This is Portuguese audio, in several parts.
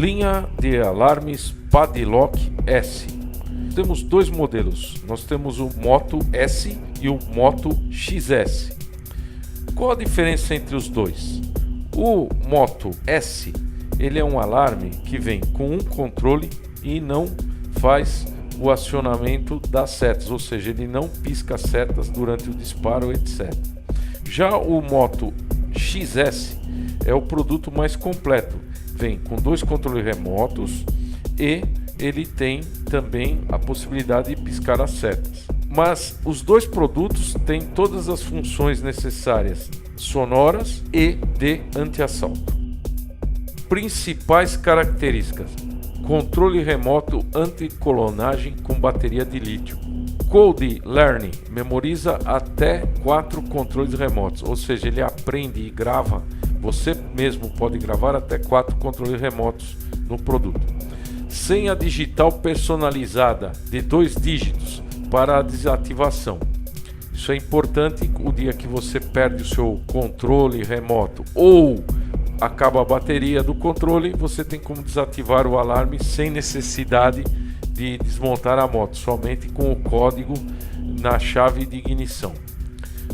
Linha de alarmes Padlock S. Temos dois modelos. Nós temos o Moto S e o Moto XS. Qual a diferença entre os dois? O Moto S, ele é um alarme que vem com um controle e não faz o acionamento das setas, ou seja, ele não pisca setas durante o disparo, etc. Já o Moto XS é o produto mais completo, vem com dois controles remotos e ele tem também a possibilidade de piscar as setas. Mas os dois produtos têm todas as funções necessárias, sonoras e de anti-assalto. Principais características: controle remoto anti-clonagem com bateria de lítio. Code Learning, memoriza até 4 controles remotos, ou seja, ele aprende e grava. Você mesmo pode gravar até 4 controles remotos no produto. Senha digital personalizada de 2 dígitos para a desativação. Isso é importante o dia que você perde o seu controle remoto ou acaba a bateria do controle, você tem como desativar o alarme sem necessidade de desmontar a moto, somente com o código na chave de ignição.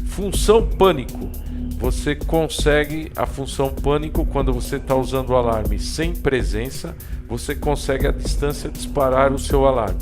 Função pânico. Você consegue a função pânico quando você está usando o alarme sem presença, você consegue à distância disparar o seu alarme.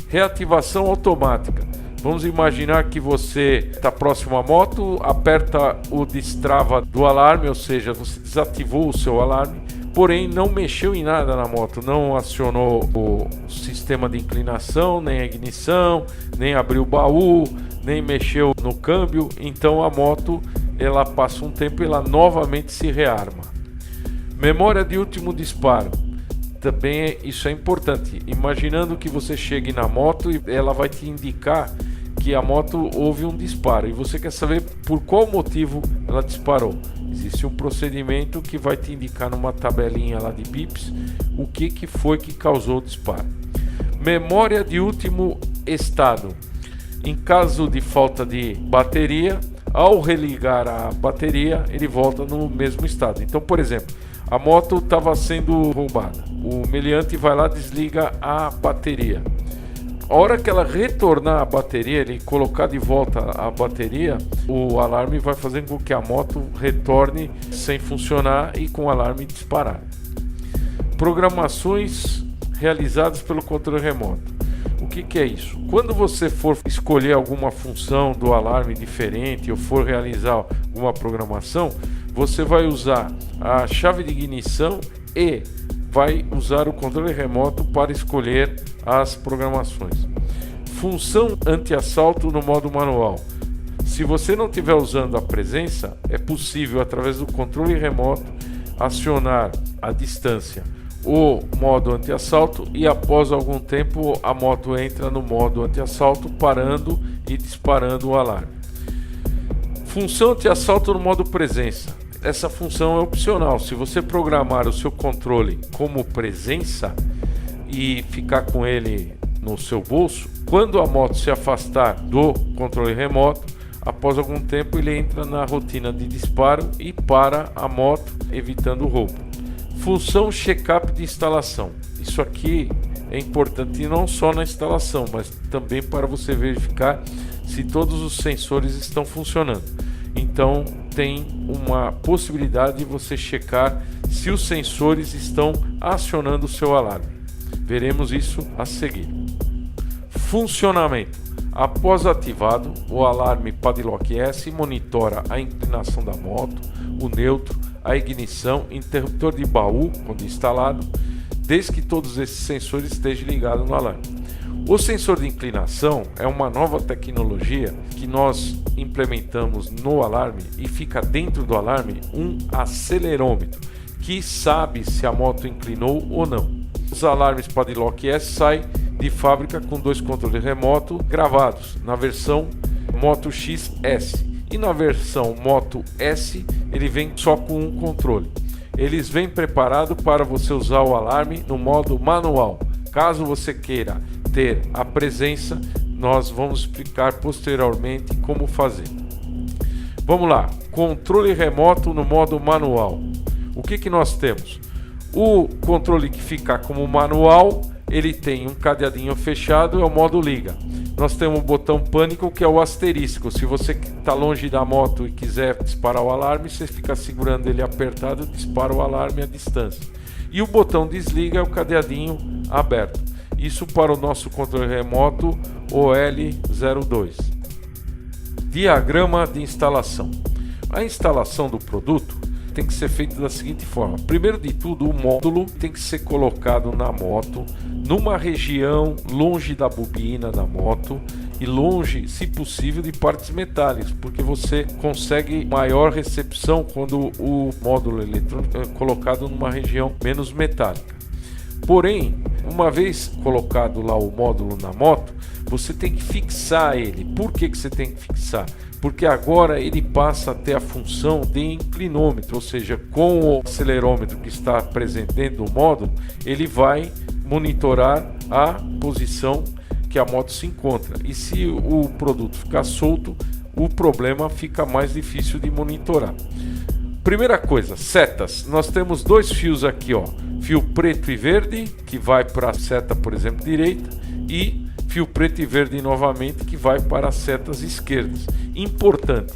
Reativação automática. Vamos imaginar que você está próximo à moto, aperta o destrava do alarme, ou seja, você desativou o seu alarme, porém não mexeu em nada na moto, não acionou o sistema de inclinação, nem a ignição, nem abriu o baú, nem mexeu no câmbio, então a moto ela passa um tempo e ela novamente se rearma. Memória de último disparo. Também isso é importante. Imaginando que você chegue na moto e ela vai te indicar que a moto houve um disparo e você quer saber por qual motivo ela disparou. Existe um procedimento que vai te indicar numa tabelinha lá de bips o que foi que causou o disparo. Memória de último estado. Em caso de falta de bateria, ao religar a bateria, ele volta no mesmo estado. Então, por exemplo, a moto estava sendo roubada. O meliante vai lá, desliga a bateria. A hora que ela retornar a bateria, ele colocar de volta a bateria, o alarme vai fazer com que a moto retorne sem funcionar e com o alarme disparar. Programações realizadas pelo controle remoto. O que é isso? Quando você for escolher alguma função do alarme diferente ou for realizar alguma programação, você vai usar a chave de ignição e vai usar o controle remoto para escolher as programações. Função anti-assalto no modo manual. Se você não estiver usando a presença, é possível através do controle remoto acionar à distância o modo anti-assalto e após algum tempo a moto entra no modo anti-assalto, parando e disparando o alarme. Função anti-assalto no modo presença. Essa função é opcional. Se você programar o seu controle como presença e ficar com ele no seu bolso, quando a moto se afastar do controle remoto, após algum tempo ele entra na rotina de disparo e para a moto, evitando o roubo. Função check-up de instalação. Isso aqui é importante não só na instalação, mas também para você verificar se todos os sensores estão funcionando. Então tem uma possibilidade de você checar se os sensores estão acionando o seu alarme. Veremos isso a seguir. Funcionamento. Após ativado, o alarme Padlock S monitora a inclinação da moto, o neutro, a ignição, interruptor de baú quando instalado, desde que todos esses sensores estejam ligados no alarme. O sensor de inclinação é uma nova tecnologia que nós implementamos no alarme e fica dentro do alarme um acelerômetro que sabe se a moto inclinou ou não. Os alarmes Padlock S saem de fábrica com 2 controles remotos gravados na versão Moto XS e na versão Moto S ele vem só com um controle. Eles vêm preparados para você usar o alarme no modo manual. Caso você queira ter a presença, nós vamos explicar posteriormente como fazer. Vamos lá, controle remoto no modo manual. O que nós temos? O controle que ficar como manual, ele tem um cadeadinho fechado, é o modo liga. Nós temos o botão pânico, que é o asterisco. Se você está longe da moto e quiser disparar o alarme, você fica segurando ele apertado, dispara o alarme à distância. E o botão desliga é o cadeadinho aberto. Isso para o nosso controle remoto OL02. Diagrama de instalação. A instalação do produto tem que ser feita da seguinte forma. Primeiro de tudo, o módulo tem que ser colocado na moto, numa região longe da bobina da moto e longe, se possível, de partes metálicas, porque você consegue maior recepção quando o módulo eletrônico é colocado numa região menos metálica. Porém, uma vez colocado lá o módulo na moto, você tem que fixar ele. Por que você tem que fixar? Porque agora ele passa a ter a função de inclinômetro, ou seja, com o acelerômetro que está presente dentro do módulo, ele vai monitorar a posição que a moto se encontra. E se o produto ficar solto, o problema fica mais difícil de monitorar. Primeira coisa, setas. Nós temos dois fios aqui, ó, fio preto e verde, que vai para a seta, por exemplo, direita, e fio preto e verde novamente, que vai para as setas esquerdas. Importante,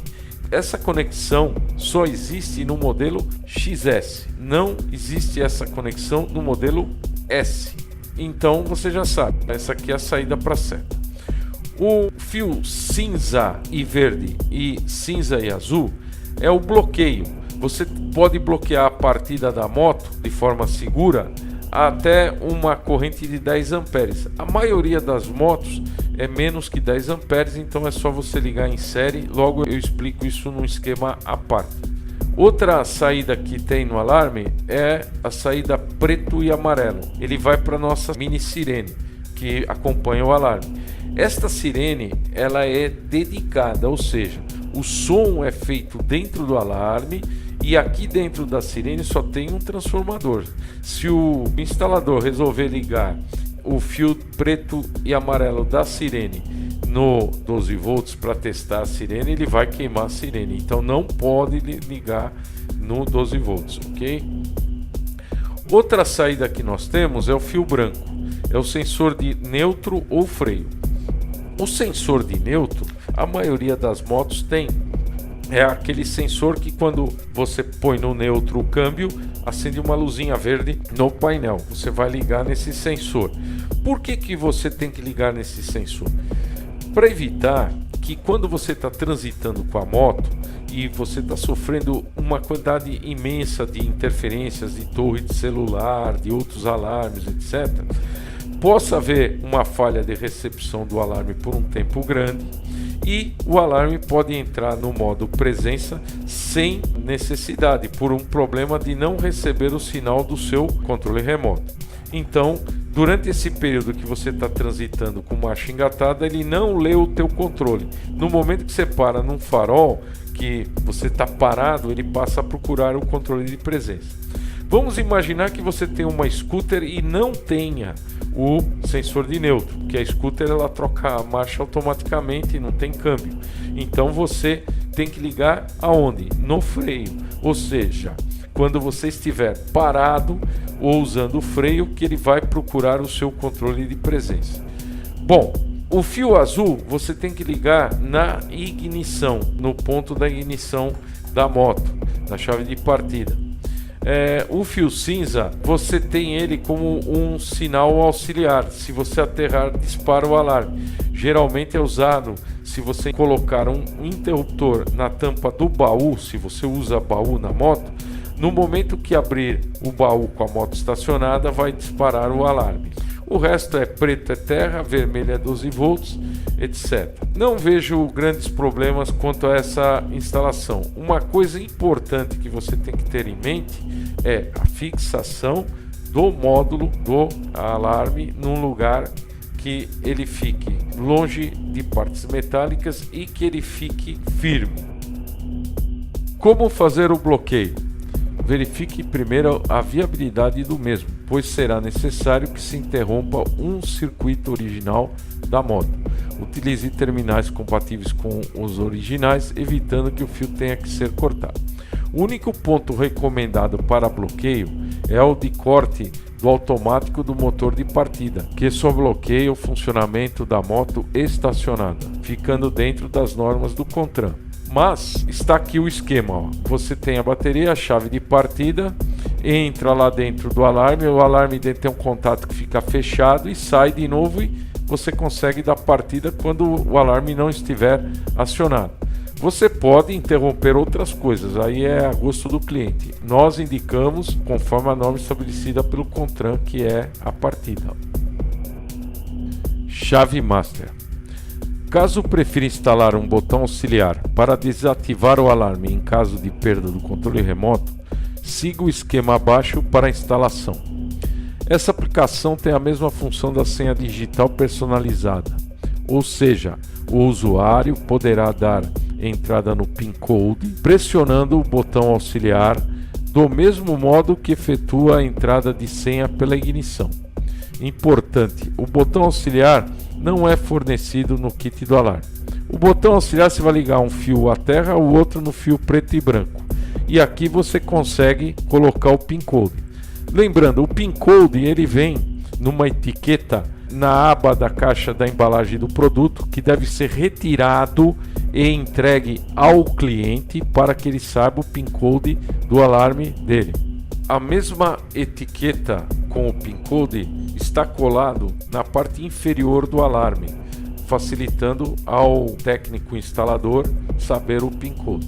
essa conexão só existe no modelo XS, não existe essa conexão no modelo S. Então você já sabe, essa aqui é a saída para a seta. O fio cinza e verde e cinza e azul é o bloqueio. Você pode bloquear a partida da moto de forma segura até uma corrente de 10 amperes. A maioria das motos é menos que 10 amperes, então é só você ligar em série. Logo eu explico isso num esquema à parte. Outra saída que tem no alarme é a saída preto e amarelo. Ele vai para a nossa mini sirene que acompanha o alarme. Esta sirene ela é dedicada, ou seja, o som é feito dentro do alarme e aqui dentro da sirene só tem um transformador. Se o instalador resolver ligar o fio preto e amarelo da sirene no 12 volts para testar a sirene, ele vai queimar a sirene. Então não pode ligar no 12 volts, ok? Outra saída que nós temos é o fio branco. É o sensor de neutro ou freio. O sensor de neutro, a maioria das motos tem. É aquele sensor que quando você põe no neutro o câmbio, acende uma luzinha verde no painel. Você vai ligar nesse sensor. Por que você tem que ligar nesse sensor? Para evitar que quando você está transitando com a moto e você está sofrendo uma quantidade imensa de interferências de torre de celular, de outros alarmes, etc., possa haver uma falha de recepção do alarme por um tempo grande e o alarme pode entrar no modo presença sem necessidade, por um problema de não receber o sinal do seu controle remoto. Então, durante esse período que você está transitando com marcha engatada, ele não lê o teu controle. No momento que você para num farol, que você está parado, ele passa a procurar o controle de presença. Vamos imaginar que você tem uma scooter e não tenha o sensor de neutro, que a scooter ela troca a marcha automaticamente, não tem câmbio. Então você tem que ligar aonde? No freio, ou seja, quando você estiver parado ou usando o freio, que ele vai procurar o seu controle de presença. Bom, o fio azul você tem que ligar na ignição, no ponto da ignição da moto, na chave de partida. O fio cinza você tem ele como um sinal auxiliar. Se você aterrar, dispara o alarme. Geralmente é usado se você colocar um interruptor na tampa do baú, se você usa baú na moto. No momento que abrir o baú com a moto estacionada, vai disparar o alarme. O resto é preto é terra, vermelho é 12 volts, etc. Não vejo grandes problemas quanto a essa instalação. Uma coisa importante que você tem que ter em mente é a fixação do módulo do alarme num lugar que ele fique longe de partes metálicas e que ele fique firme. Como fazer o bloqueio? Verifique primeiro a viabilidade do mesmo, pois será necessário que se interrompa um circuito original da moto. Utilize terminais compatíveis com os originais, evitando que o fio tenha que ser cortado. O único ponto recomendado para bloqueio é o de corte do automático do motor de partida, que só bloqueia o funcionamento da moto estacionada, ficando dentro das normas do CONTRAN. Mas está aqui o esquema, ó. Você tem a bateria, a chave de partida, entra lá dentro do alarme, o alarme dentro tem um contato que fica fechado e sai de novo e você consegue dar partida quando o alarme não estiver acionado. Você pode interromper outras coisas, aí é a gosto do cliente. Nós indicamos conforme a norma estabelecida pelo CONTRAN, que é a partida. Chave Master. Caso prefira instalar um botão auxiliar para desativar o alarme em caso de perda do controle remoto, siga o esquema abaixo para a instalação. Essa aplicação tem a mesma função da senha digital personalizada, ou seja, o usuário poderá dar entrada no PIN Code pressionando o botão auxiliar do mesmo modo que efetua a entrada de senha pela ignição. Importante, o botão auxiliar não é fornecido no kit do alarme. O botão auxiliar você vai ligar um fio à terra, o outro no fio preto e branco. E aqui você consegue colocar o PIN Code. Lembrando, o PIN Code ele vem numa etiqueta na aba da caixa da embalagem do produto, que deve ser retirado e entregue ao cliente para que ele saiba o PIN Code do alarme dele. A mesma etiqueta com o PIN Code está colado na parte inferior do alarme, facilitando ao técnico instalador saber o PIN Code.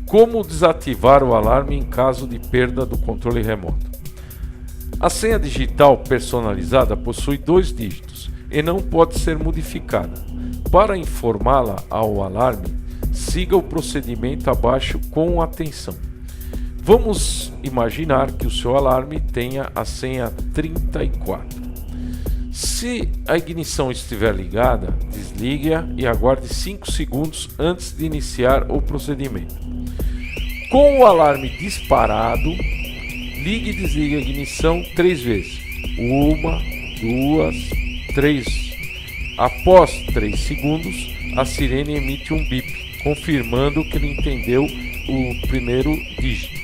Como desativar o alarme em caso de perda do controle remoto? A senha digital personalizada possui 2 dígitos e não pode ser modificada. Para informá-la ao alarme, siga o procedimento abaixo com atenção. Vamos imaginar que o seu alarme tenha a senha 34. Se a ignição estiver ligada, desligue-a e aguarde 5 segundos antes de iniciar o procedimento. Com o alarme disparado, ligue e desligue a ignição 3 vezes. 1, 2, 3. Após 3 segundos, a sirene emite um bip, confirmando que ele entendeu o primeiro dígito.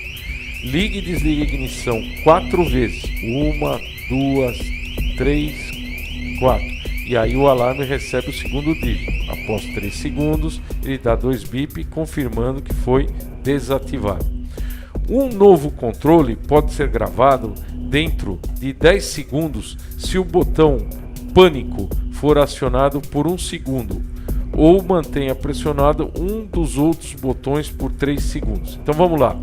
Ligue e desligue a ignição 4 vezes. 1, 2, 3, 4. E aí o alarme recebe o segundo dígito. Após 3 segundos, ele dá 2 bip, confirmando que foi desativado. Um novo controle pode ser gravado dentro de 10 segundos se o botão pânico for acionado por 1 segundo ou mantenha pressionado um dos outros botões por 3 segundos. Então vamos lá.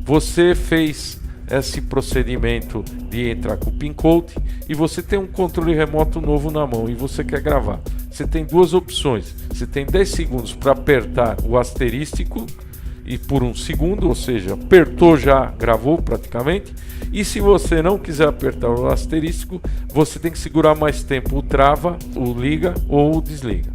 Você fez esse procedimento de entrar com o PIN Code e você tem um controle remoto novo na mão e você quer gravar. Você tem 2 opções. Você tem 10 segundos para apertar o asterístico e por 1 segundo, ou seja, apertou já, gravou praticamente. E se você não quiser apertar o asterístico, você tem que segurar mais tempo o trava, o liga ou o desliga.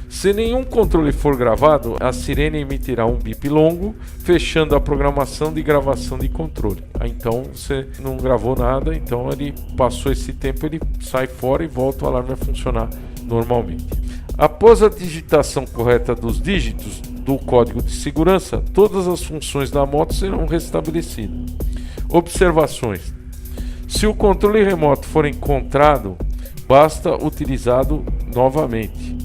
Se nenhum controle for gravado, a sirene emitirá um bip longo, fechando a programação de gravação de controle. Então você não gravou nada, então ele passou esse tempo, ele sai fora e volta, o alarme a funcionar normalmente. Após a digitação correta dos dígitos do código de segurança, todas as funções da moto serão restabelecidas. Observações: se o controle remoto for encontrado, basta utilizá-lo novamente.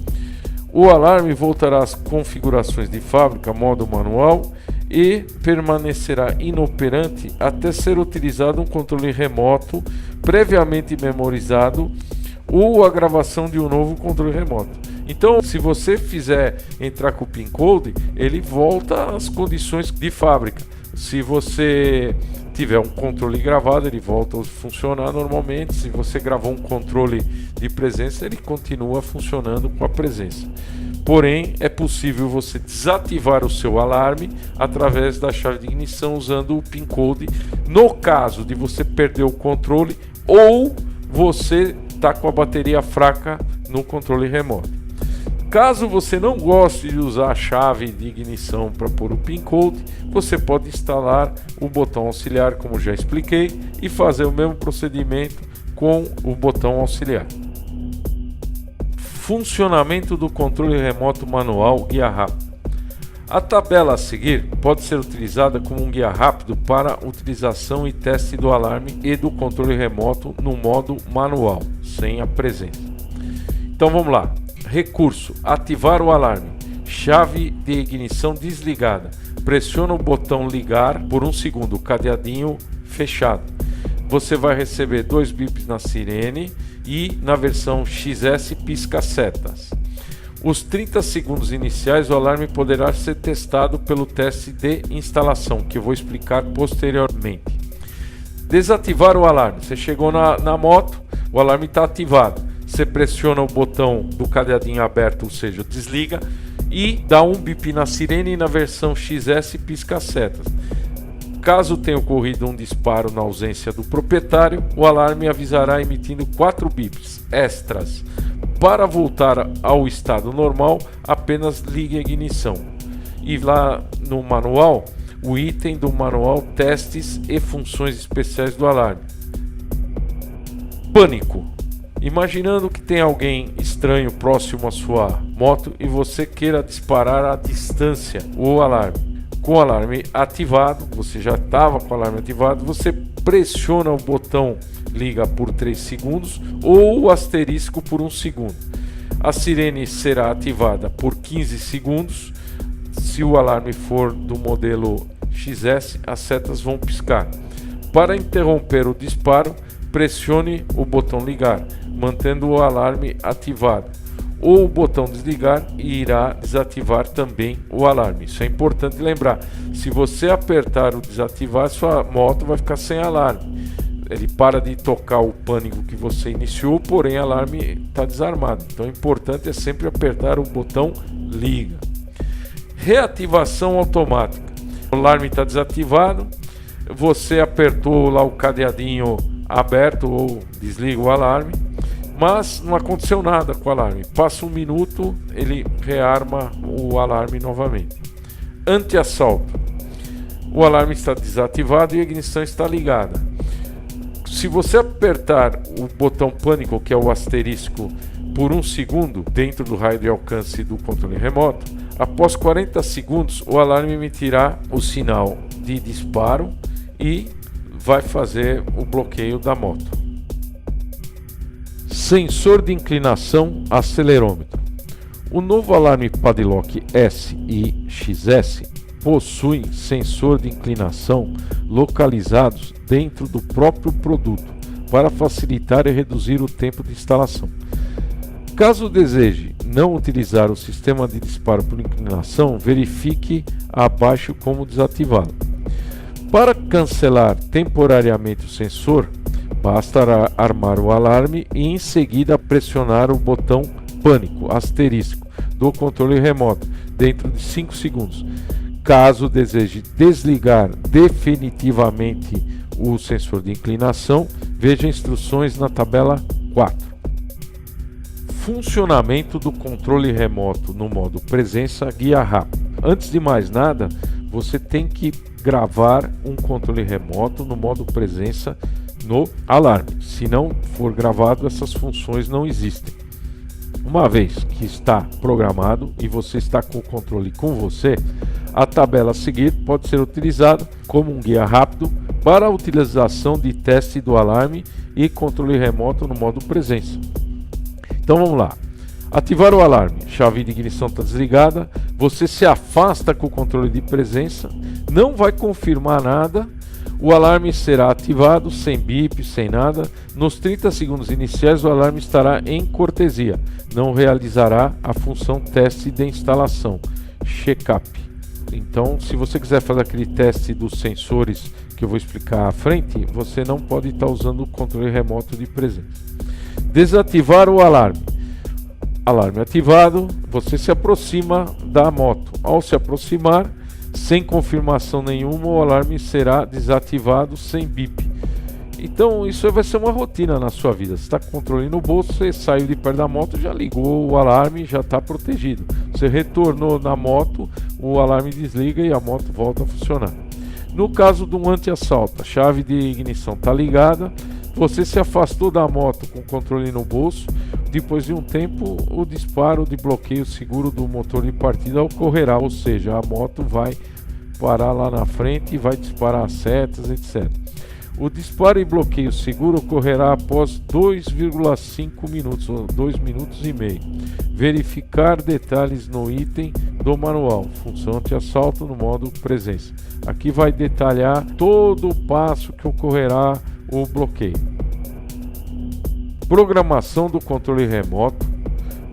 O alarme voltará às configurações de fábrica, modo manual, e permanecerá inoperante até ser utilizado um controle remoto previamente memorizado ou a gravação de um novo controle remoto. Então, se você fizer entrar com o PIN Code, ele volta às condições de fábrica. Se você tiver um controle gravado, ele volta a funcionar normalmente. Se você gravou um controle de presença, ele continua funcionando com a presença. Porém, é possível você desativar o seu alarme através da chave de ignição usando o PIN Code, no caso de você perder o controle ou você está com a bateria fraca no controle remoto. Caso você não goste de usar a chave de ignição para pôr o PIN Code, você pode instalar o botão auxiliar, como já expliquei, e fazer o mesmo procedimento com o botão auxiliar. Funcionamento do controle remoto manual guia rápida. A tabela a seguir pode ser utilizada como um guia rápido para utilização e teste do alarme e do controle remoto no modo manual, sem a presença. Então vamos lá. Recurso: ativar o alarme. Chave de ignição desligada. Pressiona o botão ligar por 1 segundo, cadeadinho fechado. Você vai receber 2 bips na sirene e na versão XS pisca setas. Os 30 segundos iniciais, o alarme poderá ser testado pelo teste de instalação, que eu vou explicar posteriormente. Desativar o alarme. Você chegou na moto, o alarme está ativado. Você pressiona o botão do cadeadinho aberto, ou seja, desliga, e dá um bip na sirene e na versão XS pisca setas. Caso tenha ocorrido um disparo na ausência do proprietário, o alarme avisará emitindo 4 bips extras. Para voltar ao estado normal, apenas ligue a ignição. E lá no manual, o item do manual testes e funções especiais do alarme. Pânico. Imaginando que tem alguém estranho próximo à sua moto e você queira disparar à distância o alarme. Com o alarme ativado, você já estava com o alarme ativado, você pressiona o botão liga por 3 segundos ou o asterisco por 1 segundo. A sirene será ativada por 15 segundos. Se o alarme for do modelo XS, as setas vão piscar. Para interromper o disparo, pressione o botão ligar, mantendo o alarme ativado. Ou o botão desligar e irá desativar também o alarme. Isso é importante lembrar. Se você apertar o desativar, sua moto vai ficar sem alarme. Ele para de tocar o pânico que você iniciou, porém o alarme está desarmado. Então o importante é sempre apertar o botão liga. Reativação automática. O alarme está desativado, você apertou lá o cadeadinho aberto ou desliga o alarme, mas não aconteceu nada com o alarme. Passa 1 minuto, ele rearma o alarme novamente. Anti-assalto. O alarme está desativado e a ignição está ligada. Se você apertar o botão pânico, que é o asterisco, por 1 segundo dentro do raio de alcance do controle remoto, após 40 segundos o alarme emitirá o sinal de disparo e vai fazer o bloqueio da moto. Sensor de inclinação acelerômetro. O novo alarme Padlock S e XS possuem sensor de inclinação localizados dentro do próprio produto para facilitar e reduzir o tempo de instalação. Caso deseje não utilizar o sistema de disparo por inclinação, verifique abaixo como desativá-lo. Para cancelar temporariamente o sensor, basta armar o alarme e em seguida pressionar o botão pânico asterisco do controle remoto dentro de 5 segundos. Caso deseje desligar definitivamente o sensor de inclinação, veja instruções na tabela 4. Funcionamento do controle remoto no modo presença guia rápido. Antes de mais nada, você tem que gravar um controle remoto no modo presença no alarme. Se não for gravado, essas funções não existem. Uma vez que está programado e você está com o controle com você, a tabela a seguir pode ser utilizada como um guia rápido para a utilização de teste do alarme e controle remoto no modo presença. Então vamos lá. Ativar o alarme. Chave de ignição está desligada. Você se afasta com o controle de presença. Não vai confirmar nada. O alarme será ativado sem bip, sem nada. Nos 30 segundos iniciais o alarme estará em cortesia. Não realizará a função teste de instalação, check-up. Então, se você quiser fazer aquele teste dos sensores que eu vou explicar à frente, você não pode estar usando o controle remoto de presença. Desativar o alarme. Alarme ativado, você se aproxima da moto. Ao se aproximar, sem confirmação nenhuma, o alarme será desativado sem bip. Então isso vai ser uma rotina na sua vida. Você está com o controle no bolso, você saiu de perto da moto, já ligou o alarme, já está protegido. Você retornou na moto, o alarme desliga e a moto volta a funcionar. No caso de um anti-assalto, a chave de ignição está ligada, você se afastou da moto com o controle no bolso, Depois de um tempo, o disparo de bloqueio seguro do motor de partida ocorrerá, ou seja, a moto vai parar lá na frente e vai disparar setas, etc. O disparo e bloqueio seguro ocorrerá após 2,5 minutos, ou 2 minutos e meio. Verificar detalhes no item do manual, função anti-assalto no modo presença. Aqui vai detalhar todo o passo que ocorrerá o bloqueio. Programação do controle remoto,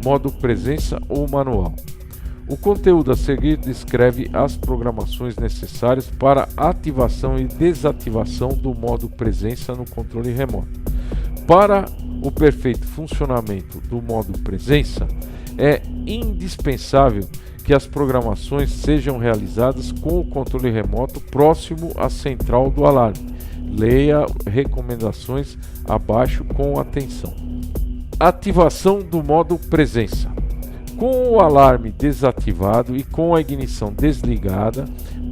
modo presença ou manual. O conteúdo a seguir descreve as programações necessárias para ativação e desativação do modo presença no controle remoto. Para o perfeito funcionamento do modo presença, é indispensável que as programações sejam realizadas com o controle remoto próximo à central do alarme. Leia recomendações abaixo com atenção. Ativação do modo presença. Com o alarme desativado e com a ignição desligada,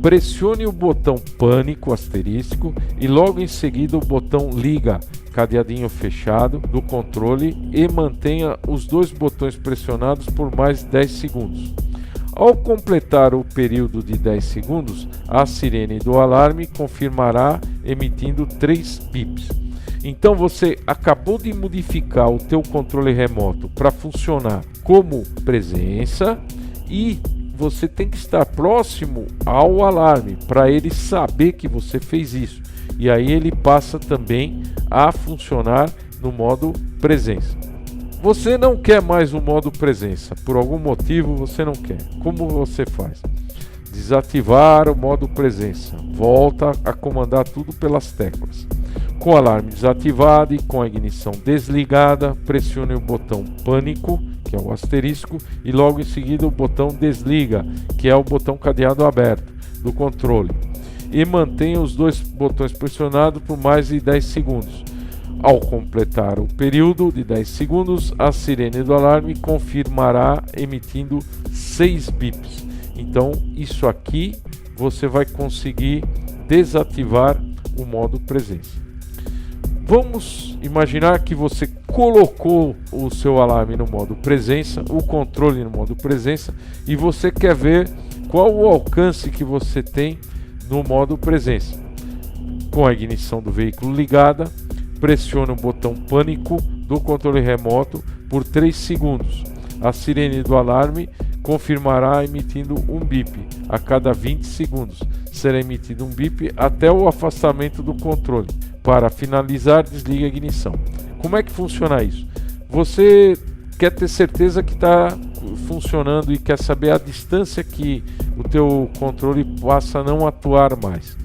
pressione o botão pânico asterisco e logo em seguida o botão liga, cadeadinho fechado, do controle e mantenha os dois botões pressionados por mais 10 segundos. Ao completar o período de 10 segundos, a sirene do alarme confirmará emitindo 3 bips. Então você acabou de modificar o teu controle remoto para funcionar como presença e você tem que estar próximo ao alarme para ele saber que você fez isso. E aí ele passa também a funcionar no modo presença. Você não quer mais o modo presença, por algum motivo você não quer. Como você faz? Desativar o modo presença. Volta a comandar tudo pelas teclas. Com o alarme desativado e com a ignição desligada, pressione o botão pânico, que é o asterisco, e logo em seguida o botão desliga, que é o botão cadeado aberto do controle. E mantenha os dois botões pressionados por mais de 10 segundos. Ao completar o período de 10 segundos, a sirene do alarme confirmará emitindo 6 bips. Então, isso aqui você vai conseguir desativar o modo presença. Vamos imaginar que você colocou o seu alarme no modo presença, o controle no modo presença, e você quer ver qual o alcance que você tem no modo presença. Com a ignição do veículo ligada, pressione o botão pânico do controle remoto por 3 segundos. A sirene do alarme confirmará emitindo um bip a cada 20 segundos. Será emitido um bip até o afastamento do controle. Para finalizar, desliga a ignição. Como é que funciona isso? Você quer ter certeza que está funcionando e quer saber a distância que o teu controle passa a não atuar mais.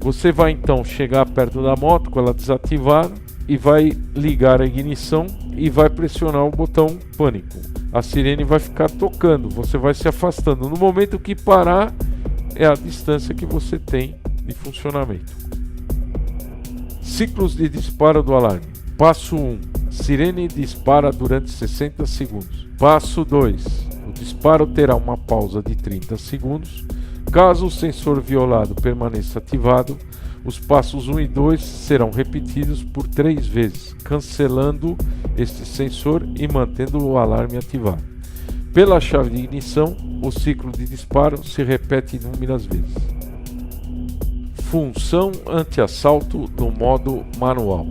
Você vai então chegar perto da moto com ela desativada e vai ligar a ignição e vai pressionar o botão pânico. A sirene vai ficar tocando, você vai se afastando. No momento que parar, é a distância que você tem de funcionamento. Ciclos de disparo do alarme. Passo 1. Sirene dispara durante 60 segundos. Passo 2. O disparo terá uma pausa de 30 segundos. Caso o sensor violado permaneça ativado, os passos 1 e 2 serão repetidos por 3 vezes, cancelando este sensor e mantendo o alarme ativado. Pela chave de ignição, o ciclo de disparo se repete inúmeras vezes. Função anti-assalto no modo manual.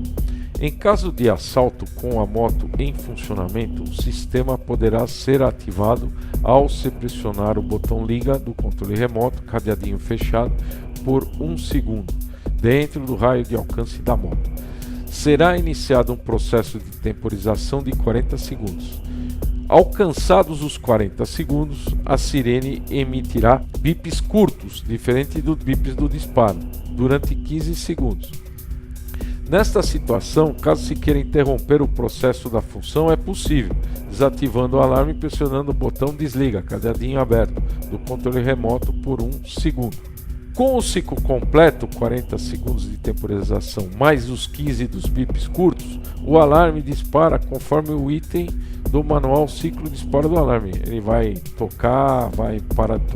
Em caso de assalto com a moto em funcionamento, o sistema poderá ser ativado ao se pressionar o botão liga do controle remoto, cadeadinho fechado, por 1 segundo, dentro do raio de alcance da moto. Será iniciado um processo de temporização de 40 segundos. Alcançados os 40 segundos, a sirene emitirá bips curtos, diferente dos bips do disparo, durante 15 segundos. Nesta situação, caso se queira interromper o processo da função, é possível, desativando o alarme e pressionando o botão desliga, cadeadinho aberto, do controle remoto por 1 segundo. Com o ciclo completo, 40 segundos de temporização mais os 15 dos bips curtos, o alarme dispara conforme o item do manual ciclo de disparo do alarme. Ele vai tocar, vai parar de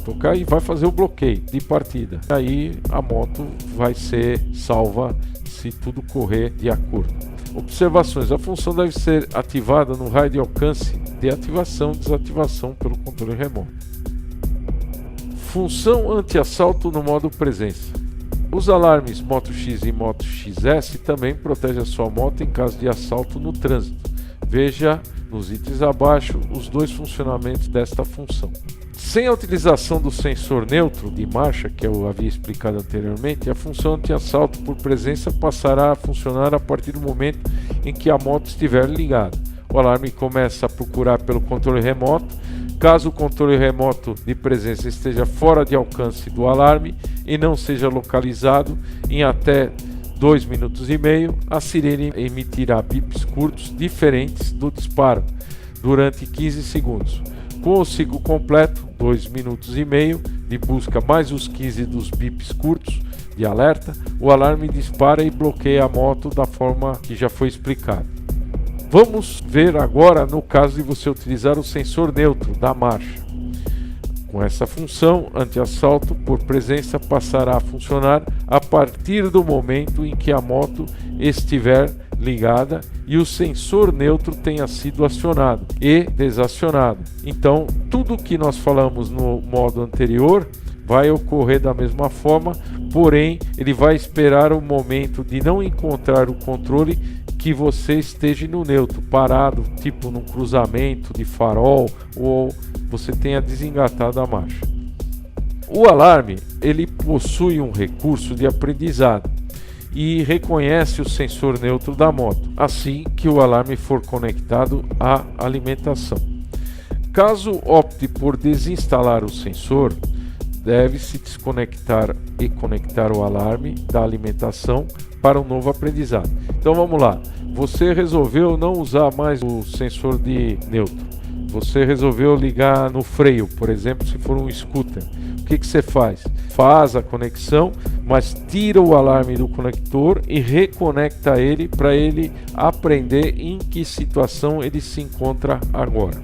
tocar e vai fazer o bloqueio de partida. Aí a moto vai ser salva se tudo correr de acordo. Observações: a função deve ser ativada no raio de alcance de ativação e desativação pelo controle remoto. Função anti-assalto no modo presença. Os alarmes Moto X e Moto XS também protegem a sua moto em caso de assalto no trânsito. Veja nos itens abaixo os dois funcionamentos desta função. Sem a utilização do sensor neutro de marcha, que eu havia explicado anteriormente, a função anti-assalto por presença passará a funcionar a partir do momento em que a moto estiver ligada. O alarme começa a procurar pelo controle remoto. Caso o controle remoto de presença esteja fora de alcance do alarme e não seja localizado em até 2 minutos e meio, a sirene emitirá bips curtos diferentes do disparo durante 15 segundos. Com o ciclo completo, 2 minutos e meio de busca mais os 15 dos bips curtos de alerta, o alarme dispara e bloqueia a moto da forma que já foi explicado. Vamos ver agora no caso de você utilizar o sensor neutro da marcha. Com essa função, anti-assalto por presença passará a funcionar a partir do momento em que a moto estiver ligada e o sensor neutro tenha sido acionado e desacionado. Então, tudo o que nós falamos no modo anterior vai ocorrer da mesma forma, porém ele vai esperar o momento de não encontrar o controle que você esteja no neutro, parado, tipo num cruzamento de farol, ou você tenha desengatado a marcha. O alarme, ele possui um recurso de aprendizado e reconhece o sensor neutro da moto, assim que o alarme for conectado à alimentação. Caso opte por desinstalar o sensor, deve-se desconectar e conectar o alarme da alimentação para um novo aprendizado. Então vamos lá, você resolveu não usar mais o sensor de neutro, você resolveu ligar no freio, por exemplo, se for um scooter. O que você faz? Faz a conexão, mas tira o alarme do conector e reconecta ele para ele aprender em que situação ele se encontra agora.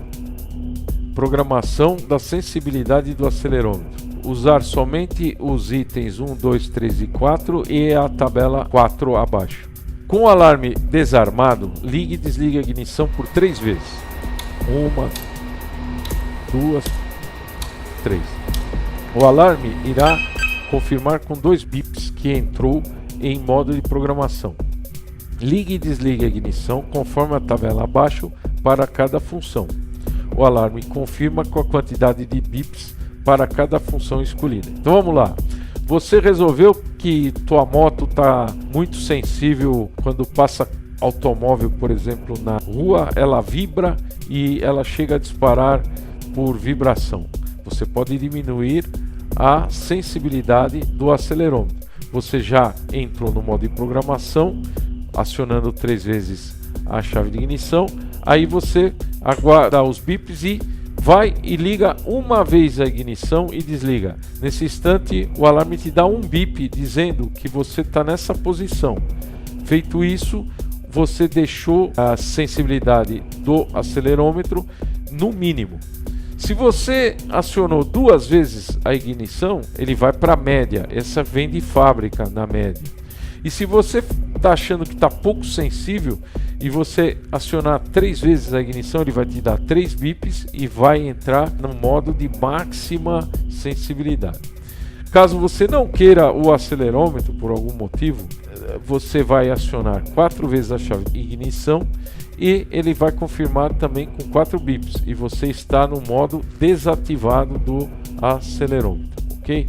Programação da sensibilidade do acelerômetro. Usar somente os itens 1, 2, 3 e 4 e a tabela 4 abaixo. Com o alarme desarmado, ligue e desligue a ignição por 3 vezes. 1, 2, 3. O alarme irá confirmar com 2 bips que entrou em modo de programação. Ligue e desligue a ignição conforme a tabela abaixo para cada função. O alarme confirma com a quantidade de bips para cada função escolhida. Então vamos lá. Você resolveu que tua moto está muito sensível quando passa automóvel, por exemplo, na rua, ela vibra e ela chega a disparar por vibração. Você pode diminuir a sensibilidade do acelerômetro. Você já entrou no modo de programação, acionando 3 vezes a chave de ignição. Aí você aguarda os bips e vai e liga uma vez a ignição e desliga. Nesse instante, o alarme te dá um bip dizendo que você está nessa posição. Feito isso, você deixou a sensibilidade do acelerômetro no mínimo. Se você acionou 2 vezes a ignição, ele vai para a média. Essa vem de fábrica na média. E se você está achando que está pouco sensível e você acionar 3 vezes a ignição, ele vai te dar 3 bips e vai entrar no modo de máxima sensibilidade. Caso você não queira o acelerômetro por algum motivo, você vai acionar 4 vezes a chave de ignição e ele vai confirmar também com 4 bips e você está no modo desativado do acelerômetro, ok?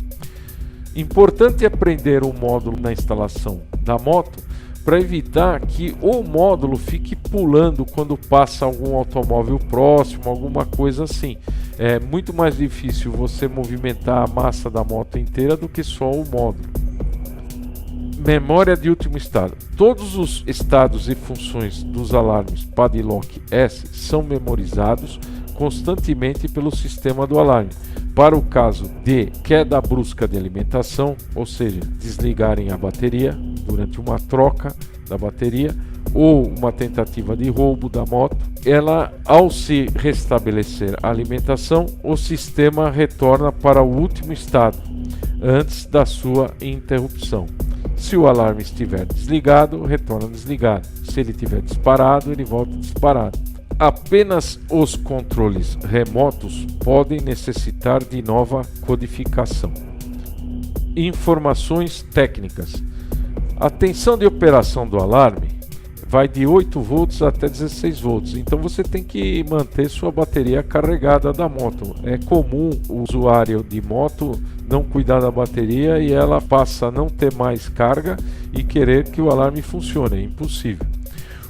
Importante aprender o módulo na instalação da moto para evitar que o módulo fique pulando quando passa algum automóvel próximo, alguma coisa assim. É muito mais difícil você movimentar a massa da moto inteira do que só o módulo. Memória de último estado. Todos os estados e funções dos alarmes Padlock S são memorizados constantemente pelo sistema do alarme. Para o caso de queda brusca de alimentação, ou seja, desligarem a bateria durante uma troca da bateria ou uma tentativa de roubo da moto, ela, ao se restabelecer a alimentação, o sistema retorna para o último estado antes da sua interrupção. Se o alarme estiver desligado, retorna desligado. Se ele estiver disparado, ele volta disparado. Apenas os controles remotos podem necessitar de nova codificação. Informações técnicas. A tensão de operação do alarme vai de 8 volts até 16 volts, então você tem que manter sua bateria carregada da moto. É comum o usuário de moto não cuidar da bateria e ela passa a não ter mais carga e querer que o alarme funcione, é impossível.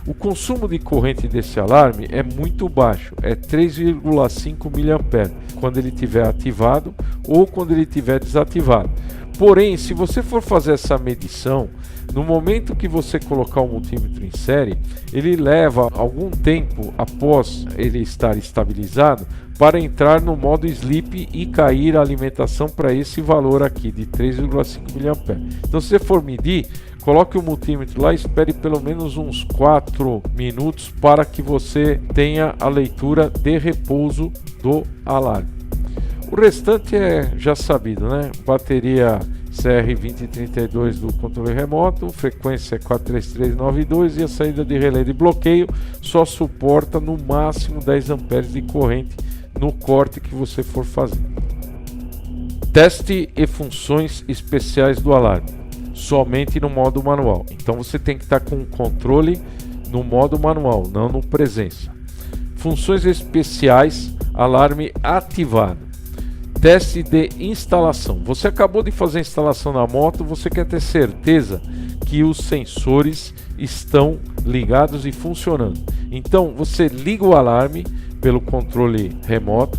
O consumo de corrente desse alarme é muito baixo, é 3,5 mA quando ele estiver ativado ou quando ele estiver desativado. Porém, se você for fazer essa medição, no momento que você colocar o multímetro em série, ele leva algum tempo após ele estar estabilizado para entrar no modo sleep e cair a alimentação para esse valor aqui de 3,5 mA. Então, se você for medir, coloque o multímetro lá e espere pelo menos uns 4 minutos para que você tenha a leitura de repouso do alarme. O restante é já sabido, né? Bateria CR2032 do controle remoto, frequência 43392 e a saída de relé de bloqueio só suporta no máximo 10 amperes de corrente no corte que você for fazer. Teste e funções especiais do alarme, somente no modo manual. Então você tem que estar com o controle no modo manual, não no presença. Funções especiais, alarme ativado. Teste de instalação. Você acabou de fazer a instalação na moto, você quer ter certeza que os sensores estão ligados e funcionando. Então você liga o alarme pelo controle remoto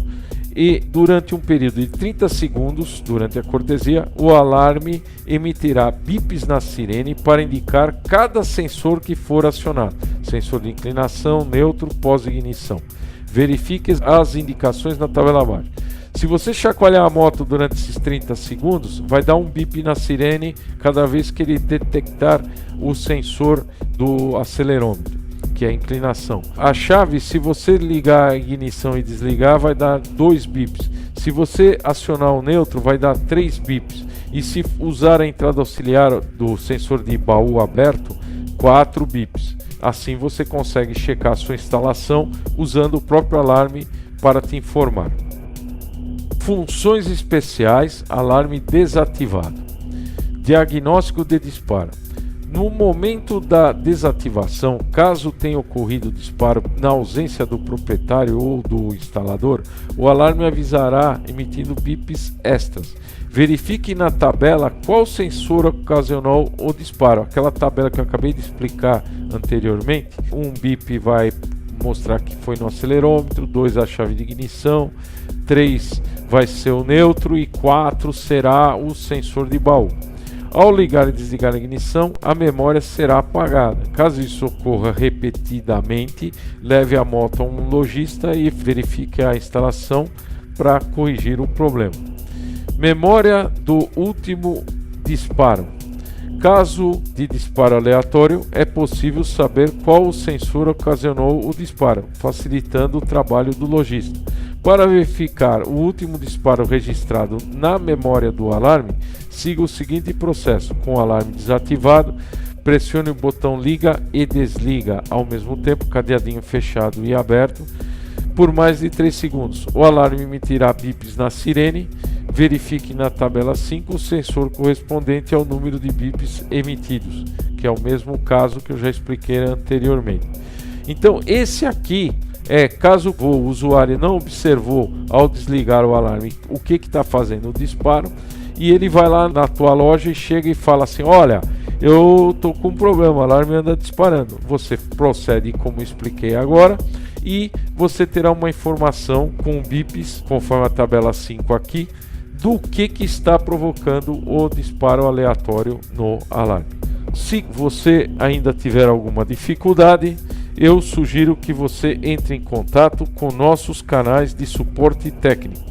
e durante um período de 30 segundos, durante a cortesia, o alarme emitirá bips na sirene para indicar cada sensor que for acionado. Sensor de inclinação, neutro, pós-ignição. Verifique as indicações na tabela abaixo. Se você chacoalhar a moto durante esses 30 segundos, vai dar um bip na sirene cada vez que ele detectar o sensor do acelerômetro, que é a inclinação. A chave, se você ligar a ignição e desligar, vai dar 2 bips. Se você acionar o neutro, vai dar 3 bips. E se usar a entrada auxiliar do sensor de baú aberto, 4 bips. Assim você consegue checar a sua instalação usando o próprio alarme para te informar. Funções especiais, alarme desativado. Diagnóstico de disparo. No momento da desativação, caso tenha ocorrido disparo na ausência do proprietário ou do instalador, o alarme avisará emitindo bips extras. Verifique na tabela qual sensor ocasionou o disparo. Aquela tabela que eu acabei de explicar anteriormente. Um bip vai mostrar que foi no acelerômetro, 2 a chave de ignição, 3 vai ser o neutro e 4 será o sensor de baú. Ao ligar e desligar a ignição, a memória será apagada. Caso isso ocorra repetidamente, leve a moto a um lojista e verifique a instalação para corrigir o problema. Memória do último disparo. Caso de disparo aleatório, é possível saber qual o sensor ocasionou o disparo, facilitando o trabalho do lojista. Para verificar o último disparo registrado na memória do alarme, siga o seguinte processo. Com o alarme desativado, pressione o botão liga e desliga ao mesmo tempo, cadeadinho fechado e aberto, por mais de 3 segundos. O alarme emitirá bips na sirene. Verifique na tabela 5 o sensor correspondente ao número de bips emitidos, que é o mesmo caso que eu já expliquei anteriormente. Então esse aqui é caso o usuário não observou ao desligar o alarme o que está fazendo o disparo, e ele vai lá na tua loja e chega e fala assim: olha, eu estou com um problema, o alarme anda disparando. Você procede como expliquei agora e você terá uma informação com bips, conforme a tabela 5 aqui, do que está provocando o disparo aleatório no alarme. Se você ainda tiver alguma dificuldade, eu sugiro que você entre em contato com nossos canais de suporte técnico.